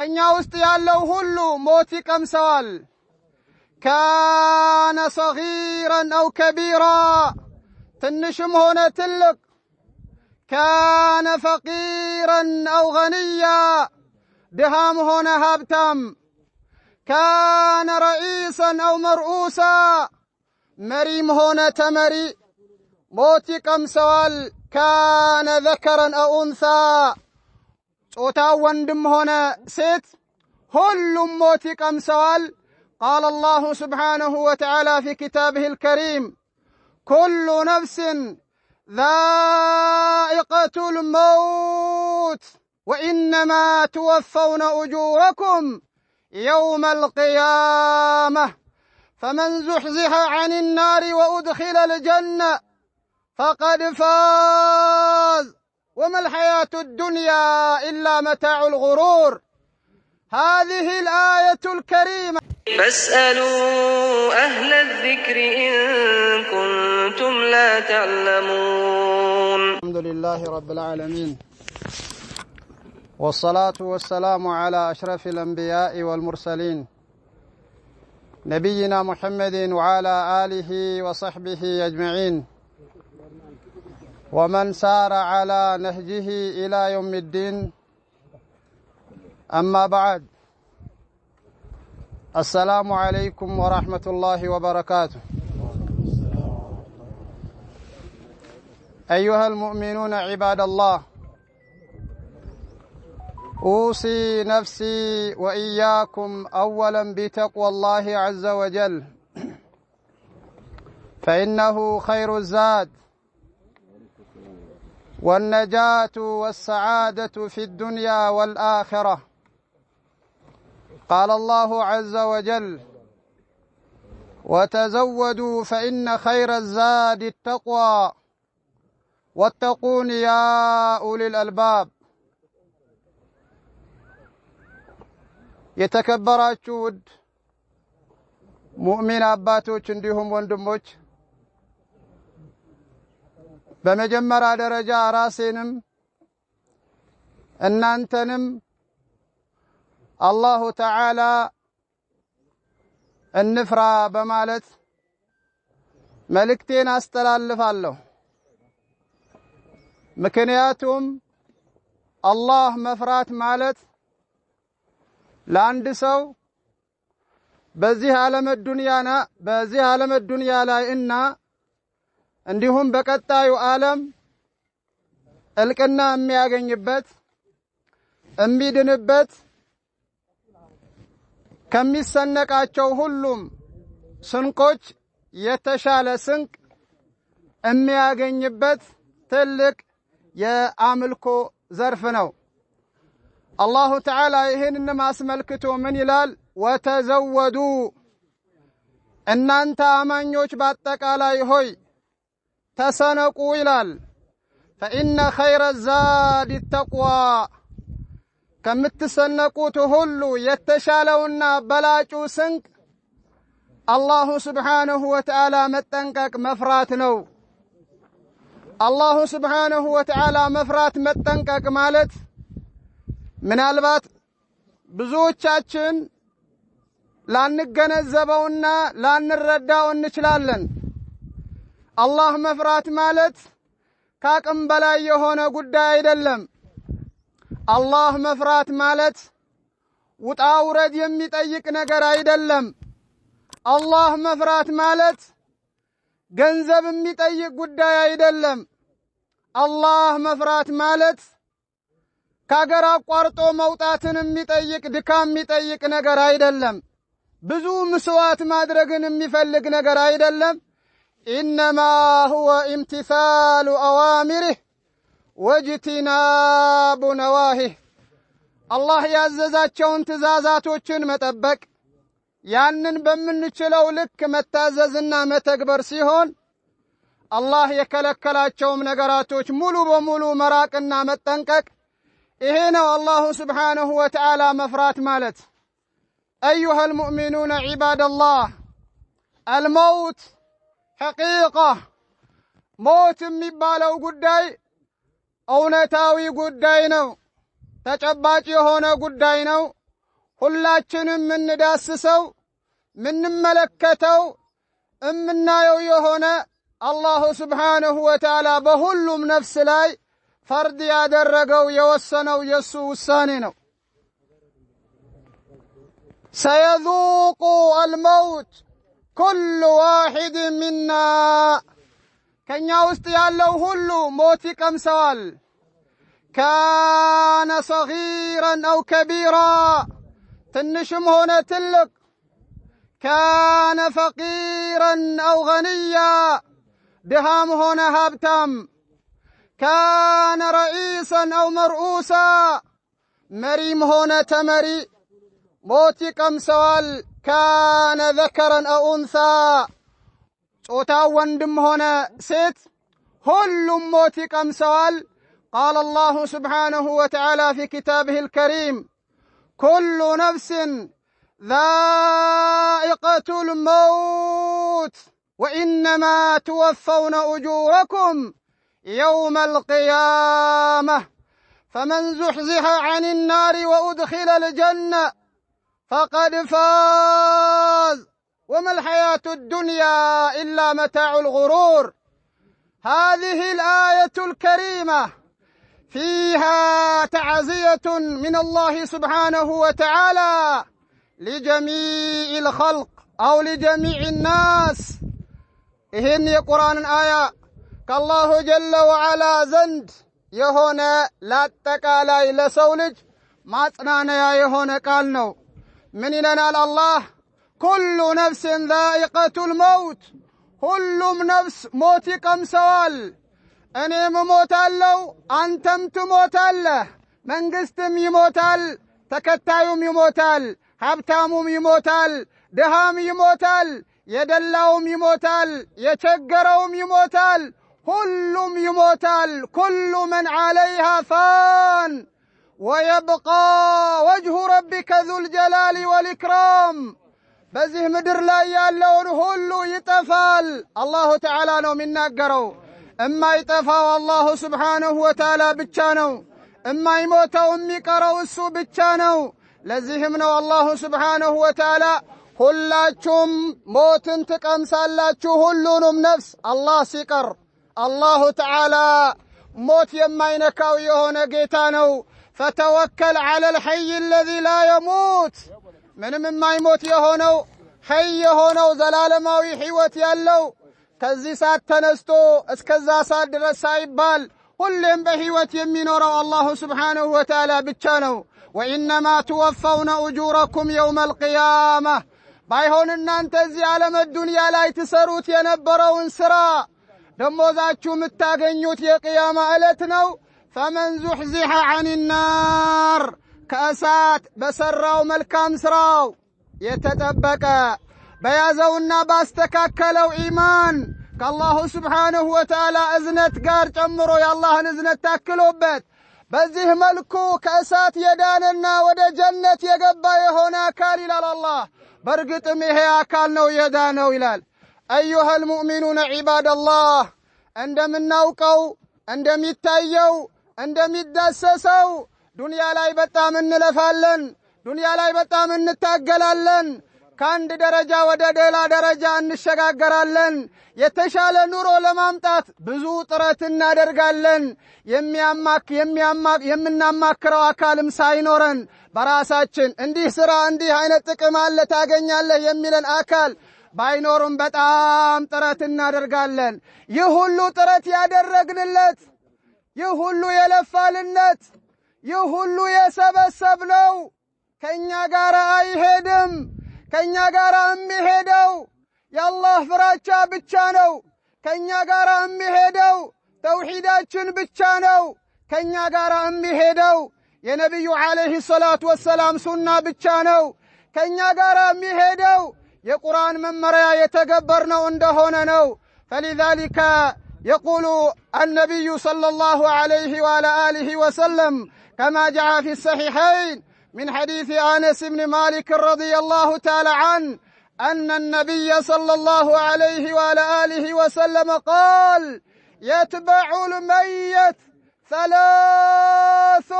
እኛ ውስጥ ያለው ሁሉ ሞት ይቀምሰዋል። ካነ ሰጊራን አው ከቢራ ትንሽም ሆነ ትልቅ ካነ ፈቂራን አው ገኒያ ድሃም ሆነ ሀብታም ካነ ረኢሰን አው መርኡሳ መሪም ሆነ ተመሪ ሞት ይቀምሰዋል። ካነ ዘከረን አው ኡንሳ ጾታው ወንድም ሆነ ሴት ሁሉም ሞት ይቀምሰዋል። قال الله سبحانه وتعالى في كتابه الكريم كل نفس ذائقة الموت وإنما توفون أجوركم يوم القيامة فمن زحزح عن النار وأدخل الجنة فقد فاز وما الحياة الدنيا إلا متاع الغرور. هذه الآية الكريمة فاسألوا أهل الذكر إن كنتم لا تعلمون. الحمد لله رب العالمين والصلاة والسلام على أشرف الأنبياء والمرسلين نبينا محمد وعلى آله وصحبه أجمعين ومن سار على نهجه إلى يوم الدين. أما بعد السلام عليكم ورحمة الله وبركاته. أيها المؤمنون عباد الله، أوصي نفسي وإياكم أولا بتقوى الله عز وجل، فإنه خير الزاد والنجاة والسعادة في الدنيا والآخرة. قال الله عز وجل وتزودوا فإن خير الزاد التقوى واتقون يا أولي الألباب. የተከበራችሁ ውድ ሙእሚን አባቶች እንዲሁም ወንድሞች፣ በመጀመሪያ ደረጃ ራሴንም እናንተንም አላሁ ተዓላ እንፍራ በማለት መልእክቴን አስተላልፋለሁ። ምክንያቱም አላህ መፍራት ማለት ለአንድ ሰው በዚህ ዓለም ዱንያ ላይ እና እንዲሁም በቀጣዩ ዓለም እልቅና የሚያገኝበት እሚድንበት ከሚሰነቃቸው ሁሉም ስንቆች የተሻለ ስንቅ የሚያገኝበት ትልቅ የአምልኮ ዘርፍ ነው። አላሁ ተዓላ ይህንን አስመልክቶ ምን ይላል? ወተዘወዱ እናንተ አማኞች በአጠቃላይ ሆይ ተሰነቁ ይላል። ፈኢነ ኸይረ ዛድ ተቅዋ ከምትሰነቁት ሁሉ የተሻለውና በላጩ ስንቅ አላሁ ስብሓነሁ ወተዓላ መጠንቀቅ መፍራት ነው። አላሁ ስብሓነሁ ወተዓላ መፍራት መጠንቀቅ ማለት ምናልባት ብዙዎቻችን ላንገነዘበውና ላንረዳው እንችላለን። አላህ መፍራት ማለት ከአቅም በላይ የሆነ ጉዳይ አይደለም። አላህ መፍራት ማለት ውጣ ውረድ የሚጠይቅ ነገር አይደለም። አላህ መፍራት ማለት ገንዘብ የሚጠይቅ ጉዳይ አይደለም። አላህ መፍራት ማለት ከአገር አቋርጦ መውጣትን የሚጠይቅ ድካም የሚጠይቅ ነገር አይደለም። ብዙ መስዋዕት ማድረግን የሚፈልግ ነገር አይደለም። ኢነማ ሁወ ኢምቲሳሉ አዋሚሪህ ወጅቲናቡ ነዋሂህ አላህ ያዘዛቸውን ትእዛዛቶችን መጠበቅ ያንን በምንችለው ልክ መታዘዝና መተግበር ሲሆን አላህ የከለከላቸውም ነገራቶች ሙሉ በሙሉ መራቅና መጠንቀቅ ይሄ ነው አላሁ ስብሓነሁ ወተዓላ መፍራት ማለት። አዩሃ ልሙእሚኑነ ዒባደላህ አልመውት ሐቂቃ ሞት የሚባለው ጉዳይ እውነታዊ ጉዳይ ነው። ተጨባጭ የሆነ ጉዳይ ነው። ሁላችንም ምንዳስሰው ምንመለከተው እምናየው የሆነ አላሁ ስብሓንሁ ወተዓላ በሁሉም ነፍስ ላይ ፈርድ ያደረገው የወሰነው የሱ ውሳኔ ነው። ሰየዙቁ አልመውት ኩሉ ዋሒድ ሚና ከኛ ውስጥ ያለው ሁሉ ሞት ይቀምሰዋል። ካነ ሰጊራን አው ከቢራ ትንሽም ሆነ ትልቅ፣ ካነ ፈቂራን አው ገኒያ ድሃም ሆነ ሀብታም፣ ካነ ረኢሰን አው መርኡሳ መሪም ሆነ ተመሪ ሞት ይቀምሰዋል። ካነ ዘከረን አው ኡንሳ ጾታው ወንድም ሆነ ሴት ሁሉም ሞት ይቀምሰዋል። ቃለ አላሁ ስብሓነሁ ወተዓላ ፊ ኪታቢሂ ልከሪም ኩሉ ነፍስን ዛኢቀቱል መውት ወኢነማ ትወፈውነ ኡጁረኩም የውመል ቂያመህ ፈመን ዙሕዚሐ ዐኒ ናሪ ወኡድኺለል ጀነ ፈቀድ ፋዝ وما الحياة الدنيا إلا متاع الغرور. هذه الآية الكريمة فيها تعزية من الله سبحانه وتعالى لجميع الخلق أو لجميع الناس. إهن قرآن آية كالله جل وعلا زند يهونا لا تكالا إلا سولج ما تنانا يهونا قالنو من إلنا الله ኩሉ ነፍስን ዛኢቀቱል መውት ሁሉም ነፍስ ሞት ይቀምሰዋል። እኔም እሞታለሁ፣ አንተም ትሞታለህ። መንግስትም ይሞታል፣ ተከታዩም ይሞታል፣ ሀብታሙም ይሞታል፣ ድሃም ይሞታል፣ የደላውም ይሞታል፣ የቸገረውም ይሞታል፣ ሁሉም ይሞታል። ኩሉ መን ዐለይሃ ፋን ወየብቃ ወጅሁ ረቢከ ዙል ጀላሊ ወልኢክራም በዚህ ምድር ላይ ያለውን ሁሉ ይጠፋል። አላሁ ተዓላ ነው የሚናገረው። እማይጠፋው አላሁ ስብሓንሁ ወተዓላ ብቻ ነው። እማይሞተው የሚቀረው እሱ ብቻ ነው። ለዚህም ነው አላሁ ስብሓንሁ ወተዓላ ሁላችሁም ሞትን ትቀምሳላችሁ ሁሉንም ነፍስ አላህ ሲቀር። አላሁ ተዓላ ሞት የማይነካው የሆነ ጌታ ነው። ፈተወከል ዐለል ሐይ አለዚ ላ የሙት ምንም የማይሞት የሆነው ሐይ የሆነው ዘላለማዊ ሕይወት ያለው ከዚህ ሰዓት ተነስቶ እስከዛ ሰዓት ድረስ ሳይባል ሁሌም በሕይወት የሚኖረው አላሁ ስብሓንሁ ወተዓላ ብቻ ነው። ወኢነማ ትወፈውነ ኡጁረኩም የውመል ቂያመህ ባይሆን እናንተ እዚህ ዓለም ዱንያ ላይ ትሰሩት የነበረውን ሥራ ደሞዛችሁ የምታገኙት የቅያማ ዕለት ነው። ፈመን ዙሕዚሐ ዐኒ ናር ከእሳት በሰራው መልካም ስራው የተጠበቀ በያዘውና ባስተካከለው ኢማን ከአላሁ ስብሓንሁ ወተዓላ እዝነት ጋር ጨምሮ የአላህን እዝነት ታክሎበት በዚህ መልኩ ከእሳት የዳነና ወደ ጀነት የገባ የሆነ አካል ይላል አላህ። በእርግጥም ይሄ አካል ነው የዳነው ይላል። አዩሃ ልሙእሚኑነ ዒባደላህ እንደምናውቀው እንደሚታየው እንደሚዳሰሰው ዱንያ ላይ በጣም እንለፋለን። ዱንያ ላይ በጣም እንታገላለን። ከአንድ ደረጃ ወደ ሌላ ደረጃ እንሸጋገራለን። የተሻለ ኑሮ ለማምጣት ብዙ ጥረት እናደርጋለን። የምናማክረው አካልም ሳይኖረን በራሳችን እንዲህ ስራ እንዲህ አይነት ጥቅም አለ ታገኛለህ የሚለን አካል ባይኖርም በጣም ጥረት እናደርጋለን። ይህ ሁሉ ጥረት ያደረግንለት፣ ይህ ሁሉ የለፋልነት፣ ይህ ሁሉ የሰበሰብነው ከኛ ጋር አይሄድም። ከኛ ጋር የሚሄደው የአላህ ፍራቻ ብቻ ነው። ከኛ ጋር የሚሄደው ተውሂዳችን ብቻ ነው። ከኛ ጋር የሚሄደው የነቢዩ ዓለይሂ ሰላቱ ወሰላም ሱና ብቻ ነው። ከኛ ጋር የሚሄደው የቁርአን መመሪያ የተገበርነው እንደሆነ ነው። فلذلك يقول النبي صلى الله عليه وعلى آله وسلم كما جاء في الصحيحين من حديث أنس بن مالك رضي الله تعالى عنه أن النبي صلى الله عليه وعلى آله وسلم قال يتبع الميت ثلاث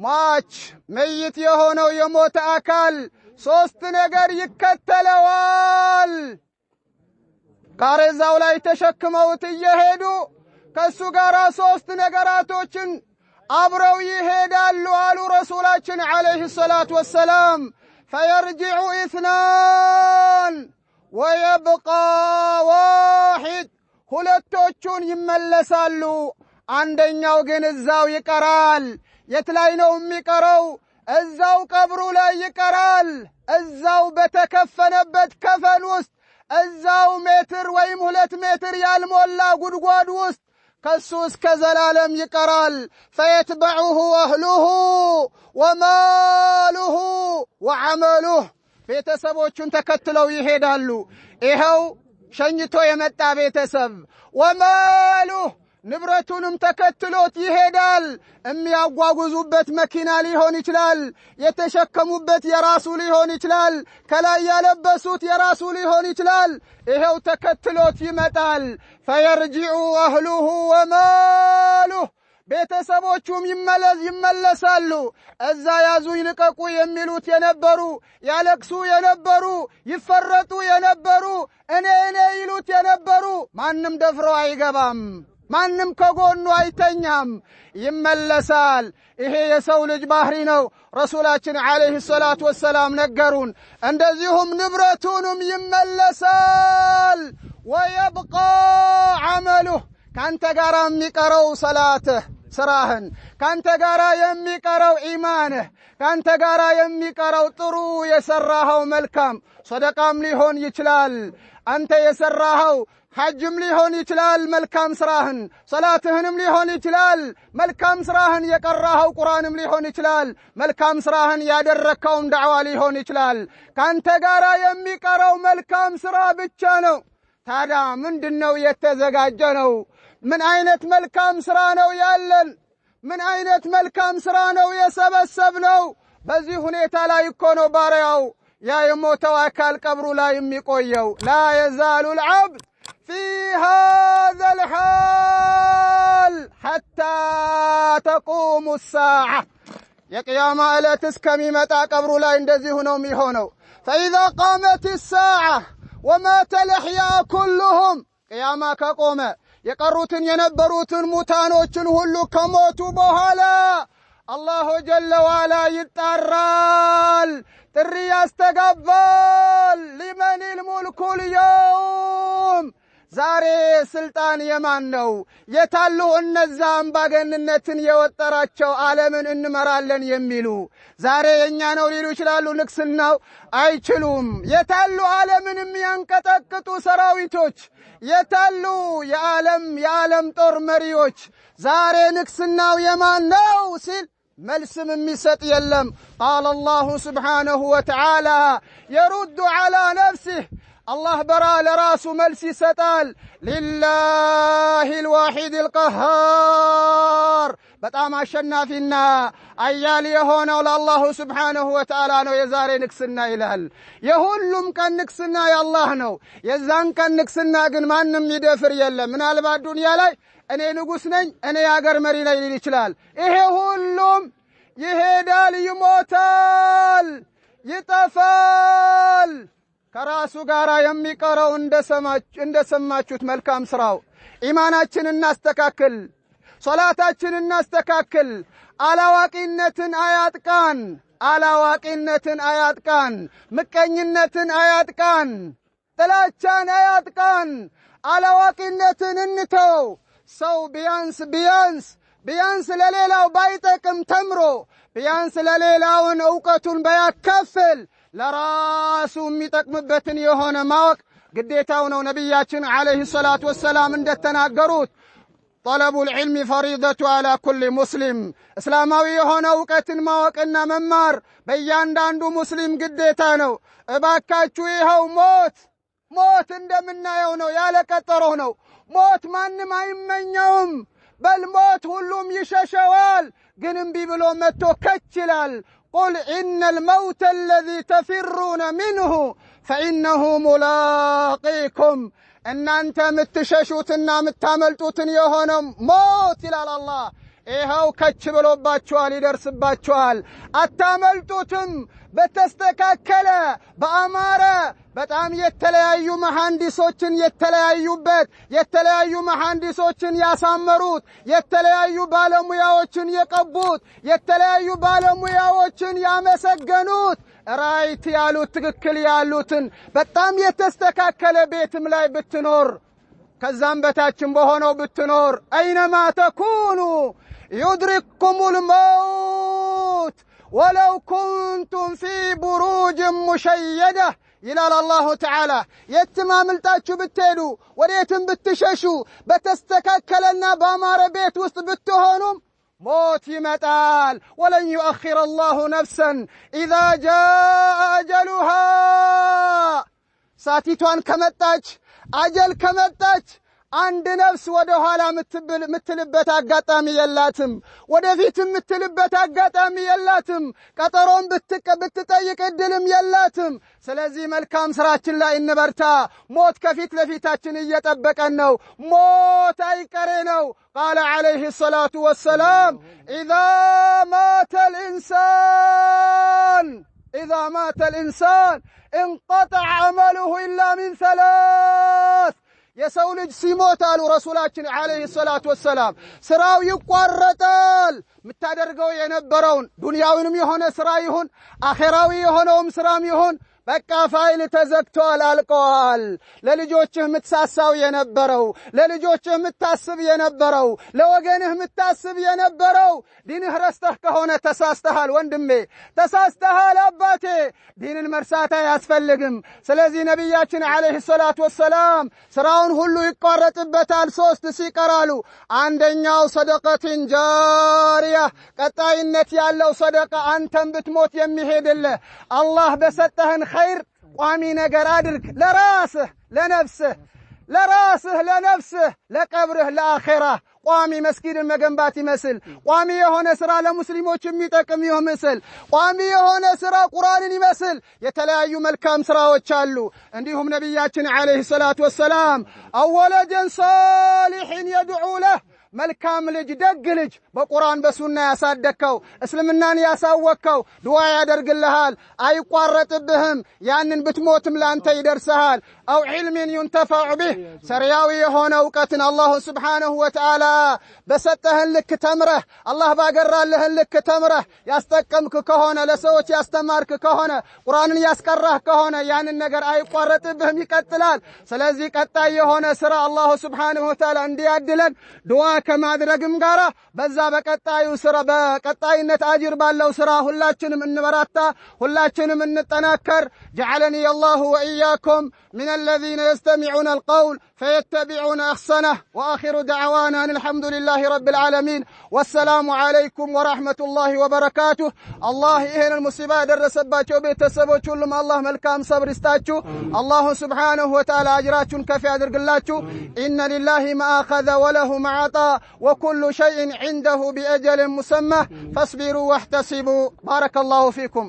ሟች መይት የሆነው የሞተ አካል ሶስት ነገር ይከተለዋል። ካሬዛው ላይ ተሸክመውት እየሄዱ ከሱ ጋር ሶስት ነገራቶችን አብረው ይሄዳሉ አሉ ረሱላችን አለይሂ ሰላቱ ወሰላም። ፈየርጂዑ ኢስናን ወየብቃ ዋሂድ፣ ሁለቶቹን ይመለሳሉ፣ አንደኛው ግን እዛው ይቀራል። የት ላይ ነው የሚቀረው? እዛው ቀብሩ ላይ ይቀራል። እዛው በተከፈነበት ከፈን ውስጥ እዛው ሜትር ወይም 2 ሜትር ያልሞላ ጉድጓድ ውስጥ ከሱ እስከ ዘላለም ይቀራል። ፈየትበዑሁ አህሉሁ ወማሉሁ ወዐመሉሁ፣ ቤተሰቦቹን ተከትለው ይሄዳሉ። ይኸው ሸኝቶ የመጣ ቤተሰብ፣ ወማሉሁ ንብረቱንም ተከትሎት ይሄዳል። የሚያጓጉዙበት መኪና ሊሆን ይችላል፣ የተሸከሙበት የራሱ ሊሆን ይችላል፣ ከላይ ያለበሱት የራሱ ሊሆን ይችላል። ይሄው ተከትሎት ይመጣል። ፈየርጂዑ አህሉሁ ወማሉሁ፣ ቤተሰቦቹም ይመለሳሉ። እዛ ያዙኝ ልቀቁ የሚሉት የነበሩ፣ ያለቅሱ የነበሩ፣ ይፈረጡ የነበሩ፣ እኔ ይሉት የነበሩ ማንም ደፍሮ አይገባም፣ ማንም ከጎኑ አይተኛም፣ ይመለሳል። ይሄ የሰው ልጅ ባህሪ ነው። ረሱላችን አለይሂ ሰላቱ ወሰላም ነገሩን። እንደዚሁም ንብረቱንም ይመለሳል። ወየብቃ ዐመሉህ፣ ካንተ ጋር የሚቀረው ሰላትህ ስራህን፣ ካንተ ጋር የሚቀረው ኢማንህ፣ ካንተ ጋር የሚቀረው ጥሩ የሰራኸው መልካም ሰደቃም ሊሆን ይችላል፣ አንተ የሰራኸው ሐጅም ሊሆን ይችላል፣ መልካም ስራህን ሰላትህንም ሊሆን ይችላል፣ መልካም ስራህን የቀራኸው ቁርአንም ሊሆን ይችላል፣ መልካም ስራህን ያደረከውም ዳዕዋ ሊሆን ይችላል። ካንተ ጋር የሚቀረው መልካም ስራ ብቻ ነው። ታዲያ ምንድነው የተዘጋጀ ነው? ምን አይነት መልካም ስራ ነው ያለን? ምን አይነት መልካም ስራ ነው የሰበሰብነው? በዚህ ሁኔታ ላይ እኮ ነው ባሪያው ያ የሞተው አካል ቀብሩ ላይ የሚቆየው። ላ የዛሉ العبد في هذا الحال حتى تقوم الساعة، የቂያማ ዕለት እስከሚመጣ ቀብሩ ላይ እንደዚህ ነው የሚሆነው። فإذا قامت الساعة ومات الأحياء كلهم، ቂያማ ከቆመ የቀሩትን የነበሩትን ሙታኖችን ሁሉ ከሞቱ በኋላ አላሁ ጀለ ወዐላ ይጣራል፣ ጥሪ ያስተጋባል። ሊመኒል ሙልኩል የውም፣ ዛሬ ስልጣን የማን ነው? የታሉ እነዛ አምባገንነትን የወጠራቸው ዓለምን እንመራለን የሚሉ? ዛሬ የኛ ነው ሊሉ ይችላሉ። ንግስናው አይችሉም። የታሉ ዓለምን የሚያንቀጠቅጡ ሰራዊቶች? የታሉ የዓለም ጦር መሪዎች? ዛሬ ንግስናው የማን ነው ሲል መልስም የሚሰጥ የለም። ቃለ አላሁ ስብሓነሁ ወተዓላ የሩዱ ዐላ ነፍሲህ፣ አላህ በራ ለራሱ መልስ ይሰጣል። ሊላሂል ዋሒዲል ቀሃር፣ በጣም አሸናፊና አያል የሆነው ለአላሁ ስብሓነሁ ወተዓላ ነው የዛሬ ንግስና ይላል። የሁሉም ቀን ንግስና የአላህ ነው። የዛን ቀን ንግስና ግን ማንም ይደፍር የለም። ምናልባት ዱንያ ላይ እኔ ንጉሥ ነኝ፣ እኔ የአገር መሪ ነኝ ሊል ይችላል። ይሄ ሁሉም ይሄዳል፣ ይሞታል፣ ይጠፋል። ከራሱ ጋር የሚቀረው እንደሰማችሁት መልካም ስራው። ኢማናችን እናስተካክል፣ ሶላታችን እናስተካክል። አላዋቂነትን አያጥቃን፣ አላዋቂነትን አያጥቃን፣ ምቀኝነትን አያጥቃን፣ ጥላቻን አያጥቃን። አላዋቂነትን እንተው። ሰው ቢያንስ ለሌላው ባይጠቅም ተምሮ ቢያንስ ለሌላውን ዕውቀቱን ባያካፍል ለራሱ የሚጠቅምበትን የሆነ ማወቅ ግዴታው ነው። ነቢያችን አለይሂ ሰላቱ ወሰላም እንደተናገሩት ጠለቡል ዒልሚ ፈሪደቱ ዐላ ኩሊ ሙስሊም፣ እስላማዊ የሆነ ዕውቀትን ማወቅና መማር በእያንዳንዱ ሙስሊም ግዴታ ነው። እባካችሁ ይኸው ሞት እንደምናየው ነው፣ ያለ ቀጠሮ ነው። ሞት ማንም አይመኘውም። በል ሞት ሁሉም ይሸሸዋል። ግን እምቢ ብሎ መጥቶ ከች ይላል። ቁል ኢነል መውተ አለዚ ተፊሩነ ሚንሁ ፈኢነሁ ሙላቂኩም፣ እናንተ የምትሸሹትና የምታመልጡትን የሆነ ሞት ይላል አላህ፣ ይኸው ከች ብሎባችኋል፣ ይደርስባችኋል፣ አታመልጡትም። በተስተካከለ በአማረ በጣም የተለያዩ መሐንዲሶችን የተለያዩበት የተለያዩ መሐንዲሶችን ያሳመሩት የተለያዩ ባለሙያዎችን የቀቡት የተለያዩ ባለሙያዎችን ያመሰገኑት ራይት ያሉት ትክክል ያሉትን በጣም የተስተካከለ ቤትም ላይ ብትኖር ከዛም በታችም በሆነው ብትኖር አይነማ ተኩኑ يدرككم الموت ولو كنتم في بروج مشيدة ይላል አላሁ ተዓላ። የትም አምልጣችሁ ብትሄዱ ወዴትም ብትሸሹ በተስተካከለና ባማረ ቤት ውስጥ ብትሆኑም ሞት ይመጣል። ወለን يؤخر الله نفسا اذا جاء اجلها ሳቲቷን ከመጣች አጀል ከመጣች አንድ ነፍስ ወደ ኋላ ምትልበት አጋጣሚ የላትም፣ ወደፊት ምትልበት አጋጣሚ የላትም፣ ቀጠሮን ብትጠይቅ እድልም የላትም። ስለዚህ መልካም ስራችን ላይ እንበርታ። ሞት ከፊት ለፊታችን እየጠበቀን ነው። ሞት አይቀሬ ነው። قال عليه الصلاة والسلام إذا مات الإنسان انقطع عمله إلا من ثلاث የሰው ልጅ ሲሞት አሉ ረሱላችን አለይሂ ሰላቱ ወሰላም ስራው ይቋረጣል። ምታደርገው የነበረውን ዱንያዊንም የሆነ ስራ ይሁን አኺራዊ የሆነውም ስራም ይሁን በቃ ፋይል ተዘግቷል፣ አልቀዋል። ለልጆችህ ምትሳሳው የነበረው ለልጆችህ ምታስብ የነበረው ለወገንህ ምታስብ የነበረው ዲንህ ረስተህ ከሆነ ተሳስተሃል ወንድሜ፣ ተሳስተሃል አባቴ። ዲንን መርሳት አያስፈልግም። ስለዚህ ነቢያችን አለይሂ ሰላቱ ወሰላም ስራውን ሁሉ ይቋረጥበታል። ሶስት ሲቀራሉ አንደኛው ሰደቀትን ጃሪያ ቀጣይነት ያለው ሰደቃ አንተም ብትሞት የሚሄድልህ አላህ በሰጠህን ኸይር ቋሚ ነገር አድርግ። ለነፍስህ ለቀብርህ ለአኺራህ ቋሚ መስጊድን መገንባት ይመስል ቋሚ የሆነ ስራ ለሙስሊሞች የሚጠቅም ይመስል ቋሚ የሆነ ስራ ቁርአንን ይመስል የተለያዩ መልካም ስራዎች አሉ። እንዲሁም ነቢያችን አለይሂ ሰላቱ ወሰላም አወለደን ሳሊሕን የድዑ ለህ መልካም ልጅ ደግ ልጅ በቁርአን በሱና ያሳደከው እስልምናን ያሳወከው ዱዓ ያደርግልሃል፣ አይቋረጥብህም። ያንን ብትሞትም ላንተ ይደርሰሃል። አው ዒልምን ينتفع به ሰሪያዊ የሆነ ዕውቀትን አላህ Subhanahu Wa Ta'ala በሰጠህን ልክ ተምረህ አላህ ባገራልህ ልክ ተምረህ ያስጠቀምክ ከሆነ ለሰዎች ያስተማርክ ከሆነ ቁርአንን ያስቀራህ ከሆነ ያንን ነገር አይቋረጥብህም፣ ይቀጥላል። ስለዚህ ቀጣይ የሆነ ስራ አላህ Subhanahu Wa Ta'ala እንዲያድለን ዱዓ ከማድረግም ጋራ በዛ በቀጣዩ ስራ በቀጣይነት አጅር ባለው ስራ ሁላችንም እንበራታ፣ ሁላችንም እንጠናከር። جعلني الله وإياكم من الذين يستمعون القول فيتبعون أحسنه وآخر دعوانا أن الحمد لله رب العالمين والسلام عليكم ورحمة الله وبركاته. الله إهنا المصيبة درسباتشو بيتسبوشو لما الله ملكام صبر استاتشو الله سبحانه وتعالى أجراتشون كفي أدرقلاتشو. إن لله ما أخذ وله ما عطى وكل شيء عنده بأجل مسمى فاصبروا واحتسبوا. بارك الله فيكم.